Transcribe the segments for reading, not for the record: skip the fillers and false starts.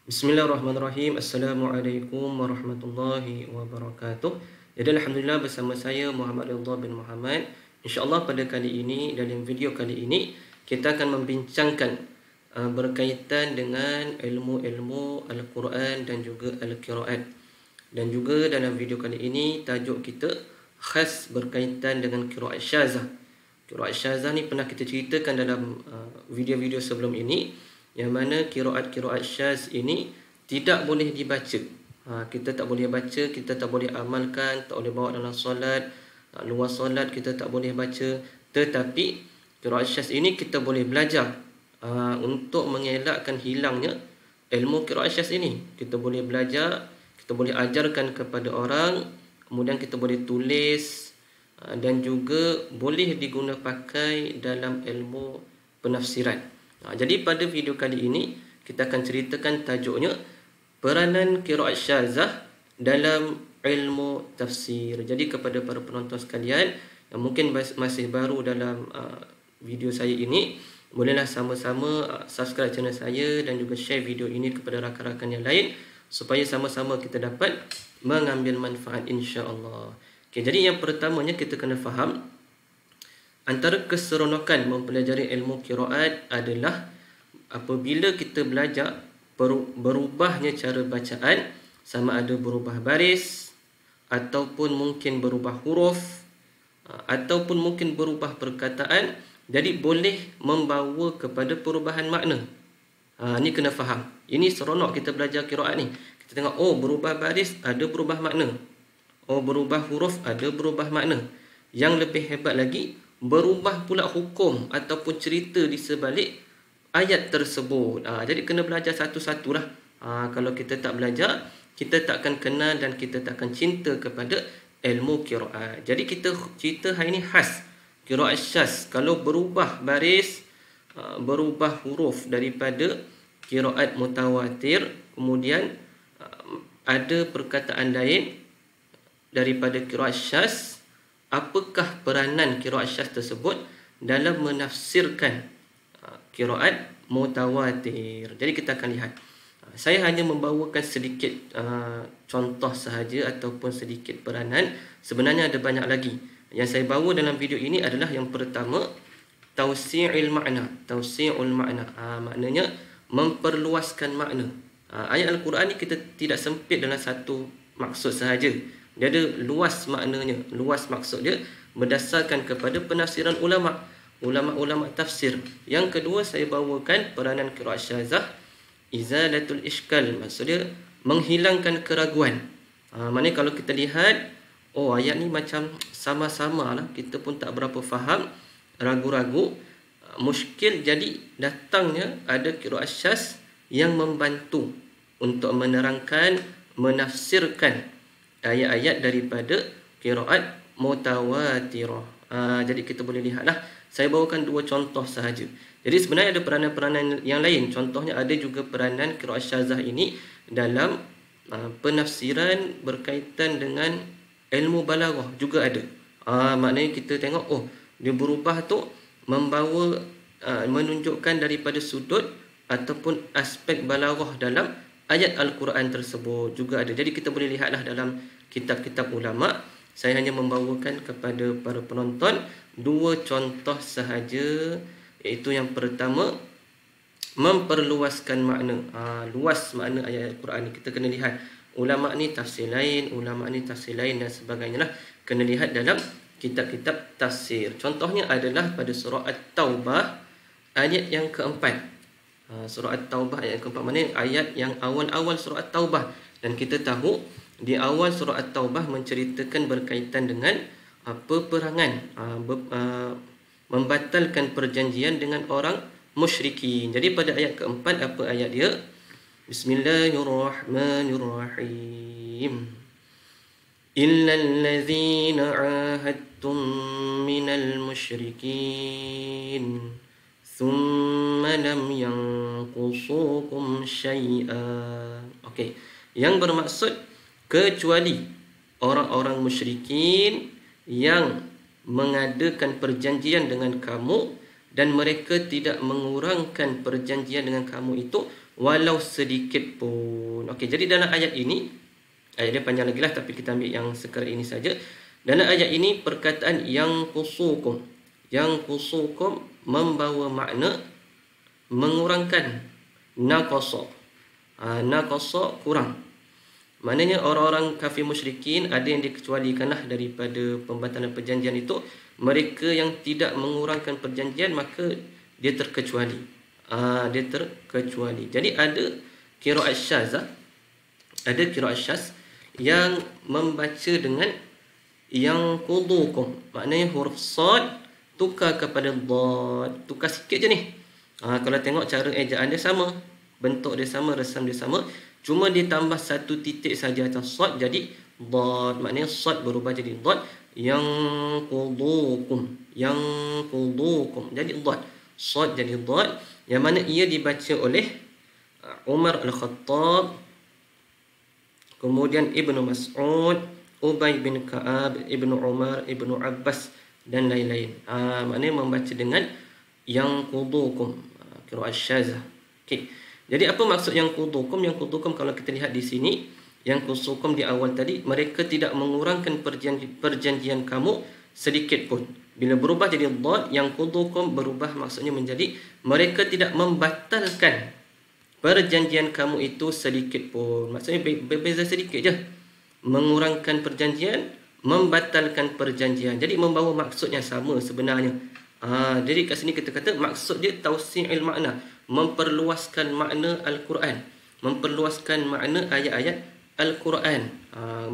Bismillahirrahmanirrahim. Assalamualaikum warahmatullahi wabarakatuh. Jadi alhamdulillah bersama saya Muhammad Ridha bin Muhammad. InsyaAllah pada kali ini, dalam video kali ini, kita akan membincangkan berkaitan dengan ilmu-ilmu Al-Quran dan juga Al-Qiraat. Dan juga dalam video kali ini, tajuk kita khas berkaitan dengan Qiraat Syazah. Qiraat Syazah ni pernah kita ceritakan dalam video-video sebelum ini, yang mana qiraat-qiraat syaz ini tidak boleh dibaca. Kita tak boleh baca, kita tak boleh amalkan, tak boleh bawa dalam solat, luar solat kita tak boleh baca. Tetapi qiraat syaz ini kita boleh belajar untuk mengelakkan hilangnya ilmu qiraat syaz ini. Kita boleh belajar, kita boleh ajarkan kepada orang, kemudian kita boleh tulis dan juga boleh diguna pakai dalam ilmu penafsiran. Jadi pada video kali ini kita akan ceritakan tajuknya peranan qiraat syazah dalam ilmu tafsir. Jadi kepada para penonton sekalian yang mungkin masih baru dalam video saya ini, bolehlah sama-sama subscribe channel saya dan juga share video ini kepada rakan-rakan yang lain supaya sama-sama kita dapat mengambil manfaat insya-Allah. Okey, jadi yang pertamanya kita kena faham antara keseronokan mempelajari ilmu qiraat adalah apabila kita belajar berubahnya cara bacaan, sama ada berubah baris ataupun mungkin berubah huruf ataupun mungkin berubah perkataan, jadi boleh membawa kepada perubahan makna. Ni kena faham. Ini seronok kita belajar qiraat ni. Kita tengok, oh berubah baris ada berubah makna. Oh berubah huruf ada berubah makna. Yang lebih hebat lagi, berubah pula hukum ataupun cerita di sebalik ayat tersebut. Jadi kena belajar satu-satulah. Kalau kita tak belajar, kita tak akan kenal dan kita tak akan cinta kepada ilmu qiraat. Jadi kita cerita hari ini khas qiraat syaz. Kalau berubah baris, berubah huruf daripada qiraat mutawatir, kemudian ada perkataan lain daripada qiraat syaz, apakah peranan qiraat syaz tersebut dalam menafsirkan qiraat mutawatir. Jadi kita akan lihat. Saya hanya membawakan sedikit contoh sahaja ataupun sedikit peranan. Sebenarnya ada banyak lagi. Yang saya bawa dalam video ini adalah yang pertama, tausi'il makna. Tausi'ul makna. Maknanya memperluaskan makna. Ayat Al-Quran ni kita tidak sempit dalam satu maksud sahaja. Dia ada luas maknanya, luas maksud dia berdasarkan kepada penafsiran ulama' tafsir. Yang kedua saya bawakan peranan qiraat syazah, izalatul iskal. Maksudnya menghilangkan keraguan. Maknanya kalau kita lihat, oh ayat ni macam sama-sama lah, kita pun tak berapa faham, ragu-ragu, muskil, jadi datangnya ada qiraat syaz yang membantu untuk menerangkan, menafsirkan ayat-ayat daripada qiraat mutawatirah. Jadi kita boleh lihatlah. Saya bawakan dua contoh sahaja. Jadi sebenarnya ada peranan-peranan yang lain. Contohnya ada juga peranan qiraat syazah ini dalam penafsiran berkaitan dengan ilmu balaghah juga ada. Maknanya kita tengok, oh dia berubah tu membawa menunjukkan daripada sudut ataupun aspek balaghah dalam ayat Al-Quran tersebut juga ada. Jadi kita boleh lihatlah dalam kitab-kitab ulama'. Saya hanya membawakan kepada para penonton dua contoh sahaja, iaitu yang pertama, memperluaskan makna. Luas makna ayat Al-Quran ni. Kita kena lihat ulama' ni tafsir lain, ulama' ni tafsir lain dan sebagainya lah. Kena lihat dalam kitab-kitab tafsir. Contohnya adalah pada surah At-Taubah ayat yang keempat. Surah At-Taubah ayat keempat, mana ayat yang awal-awal surah At-Taubah. Dan kita tahu di awal surah At-Taubah menceritakan berkaitan dengan peperangan, membatalkan perjanjian dengan orang musyrikin. Jadi pada ayat keempat, apa ayat dia? Bismillahirrahmanirrahim. Illal ladzina ahadtum minal musyrikin thumma lam yanqusukum syai'an. Okey, yang bermaksud kecuali orang-orang musyrikin yang mengadakan perjanjian dengan kamu dan mereka tidak mengurangkan perjanjian dengan kamu itu walau sedikit pun. Okey, jadi dalam ayat ini, ayat dia panjang lagi lah, tapi kita ambil yang sekarang ini saja. Dalam ayat ini perkataan yang kusukum membawa makna mengurangkan. Naqasa, naqasa kurang. Maknanya orang-orang kafir musyrikin ada yang dikecualikanlah daripada pembatalan perjanjian itu. Mereka yang tidak mengurangkan perjanjian maka dia terkecuali. Dia terkecuali. Jadi ada qiraat syazah, ada qiraat syaz yang membaca dengan yang qudukum. Maknanya huruf sad tukar kepada dad. Tukar sikit je ni. Kalau tengok cara ejaan dia sama, bentuk dia sama, resam dia sama, cuma dia tambah satu titik saja atas sad jadi dad. Maknanya sad berubah jadi dad. Yang qudukum jadi dad. Sad jadi dad, yang mana ia dibaca oleh Umar Al-Khattab, kemudian Ibnu Mas'ud, Ubay bin Ka'ab, Ibnu Umar, Ibnu Abbas dan lain-lain. Maknanya membaca dengan yang qudukum, qiraat syazah. Okey. Jadi apa maksud yang qudukum? Yang qudukum kalau kita lihat di sini, yang qudukum di awal tadi, mereka tidak mengurangkan perjanjian kamu sedikit pun. Bila berubah jadi dad, yang qudukum berubah maksudnya menjadi mereka tidak membatalkan perjanjian kamu itu sedikit pun. Maksudnya berbeza sedikit je. Mengurangkan perjanjian, membatalkan perjanjian. Jadi membawa maksud yang sama sebenarnya. Jadi kat sini kita kata maksud dia tausi'il makna, memperluaskan makna Al-Quran, memperluaskan makna ayat-ayat Al-Quran.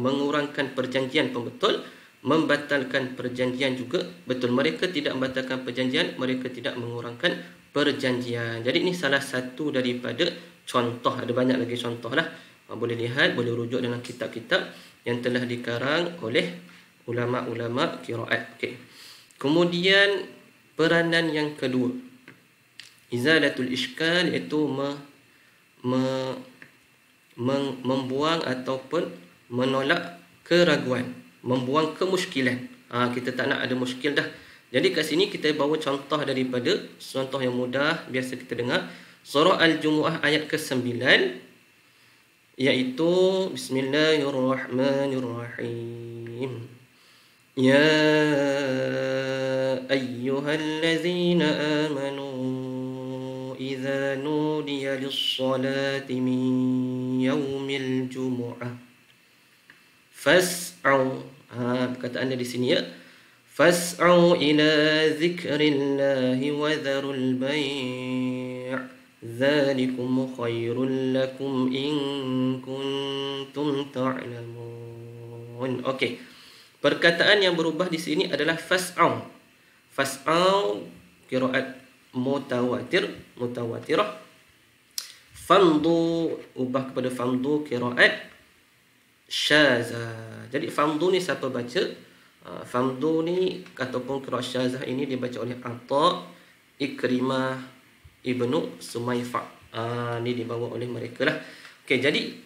Mengurangkan perjanjian pun betul, membatalkan perjanjian juga betul. Mereka tidak membatalkan perjanjian, mereka tidak mengurangkan perjanjian. Jadi ini salah satu daripada contoh. Ada banyak lagi contoh lah. Boleh lihat, boleh rujuk dalam kitab-kitab yang telah dikarang oleh ulama-ulama qiraat. Okey. Kemudian peranan yang kedua, izalatul iskal, iaitu membuang ataupun menolak keraguan, membuang kemuskilan. Kita tak nak ada muskil dah. Jadi kat sini kita bawa contoh daripada contoh yang mudah biasa kita dengar, surah Al-Jumu'ah ayat ke-9, iaitu Bismillahirrahmanirrahim. Ya ayyuhallazina amanu idza nudiya lis-salati min yaumil jumu'ah fas'au. Perkataan dia di sini ya. Fas'au ila dzikrillahi wa dharul bai'. Dzalikum khairul lakum in kuntum ta'lamun. Okey. Perkataan yang berubah di sini adalah fas'au. Fas'au qiraat mutawatirah. Famdu ubah kepada famdu qiraat syazah. Jadi famdu ni siapa baca? Famdu ni ataupun qiraat syazah ini dibaca oleh Atha, Ikrimah, Ibnu Sumayfa. Ni dibawa oleh mereka lah. Okey, jadi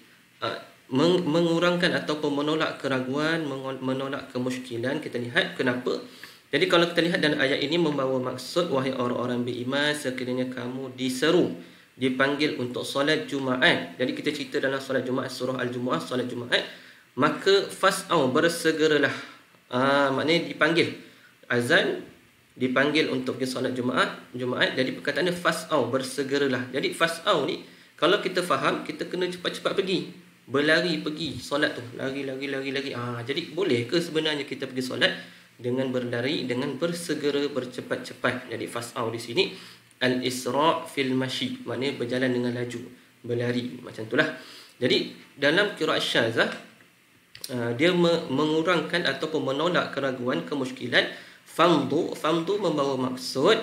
mengurangkan ataupun menolak keraguan, menolak kemuskilan. Kita lihat kenapa. Jadi kalau kita lihat dalam ayat ini membawa maksud, wahai orang-orang beriman, sekiranya kamu diseru, dipanggil untuk solat Jumaat. Jadi kita cerita dalam solat Jumaat, surah Al-Jumu'ah, solat Jumaat, maka fas'au, bersegeralah. Maknanya dipanggil, azan dipanggil untuk pergi solat Jumaat. Jadi perkataannya fas'au, bersegeralah. Jadi fas'au ni kalau kita faham, kita kena cepat-cepat pergi, berlari pergi solat tu, lari. Jadi boleh ke sebenarnya kita pergi solat dengan berlari, dengan bersegera, bercepat-cepat? Jadi fas'au di sini al-isra' fil mashi, maknanya berjalan dengan laju, berlari, macam itulah. Jadi dalam qiraat syazah, dia mengurangkan ataupun menolak keraguan, kemuskilan. Famdu membawa maksud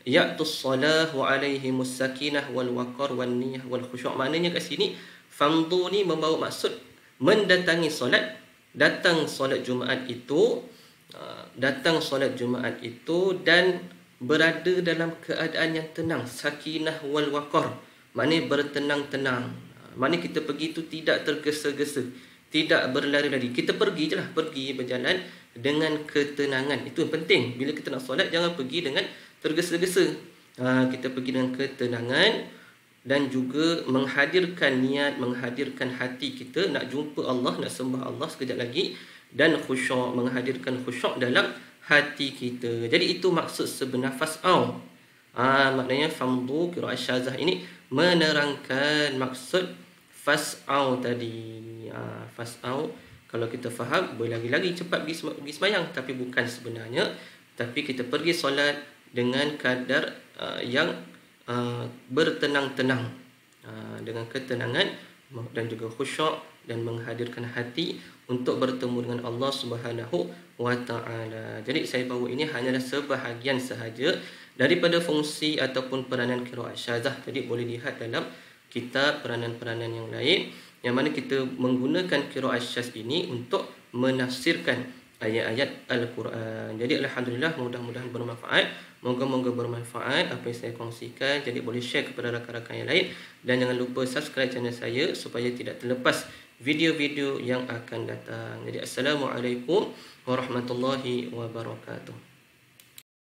ya'tus salah wa alaihimus sakinah wal waqar wan niyah wal khusyuk. Maknanya kat sini famdu ni membawa maksud mendatangi solat, datang solat Jumaat itu, dan berada dalam keadaan yang tenang, sakinah wal waqar, maknanya bertenang-tenang. Maknanya kita pergi itu tidak tergesa-gesa, tidak berlari-lari. Kita pergi je lah, pergi berjalan dengan ketenangan. Itu yang penting. Bila kita nak solat, jangan pergi dengan tergesa-gesa. Kita pergi dengan ketenangan, dan juga menghadirkan niat, menghadirkan hati kita nak jumpa Allah, nak sembah Allah sekejap lagi, dan khusyuk, menghadirkan khusyuk dalam hati kita. Jadi itu maksud sebenar fas'au. Maknanya famdu qiraat syazah ini menerangkan maksud fas'au tadi. Fas'au, kalau kita faham, boleh lagi-lagi cepat pergi sembahyang, tapi bukan sebenarnya. Tapi kita pergi solat dengan kadar yang bertenang-tenang, dengan ketenangan dan juga khusyuk, dan menghadirkan hati untuk bertemu dengan Allah Subhanahu wa taala. Jadi saya bawa ini hanyalah sebahagian sahaja daripada fungsi ataupun peranan qiraat syazah. Jadi boleh lihat dalam kitab peranan-peranan yang lain, yang mana kita menggunakan qiraat syaz ini untuk menafsirkan ayat-ayat Al-Quran. Jadi alhamdulillah, mudah-mudahan bermanfaat. Moga-moga bermanfaat apa yang saya kongsikan. Jadi boleh share kepada rakan-rakan yang lain, dan jangan lupa subscribe channel saya supaya tidak terlepas video-video yang akan datang. Jadi assalamualaikum warahmatullahi wabarakatuh.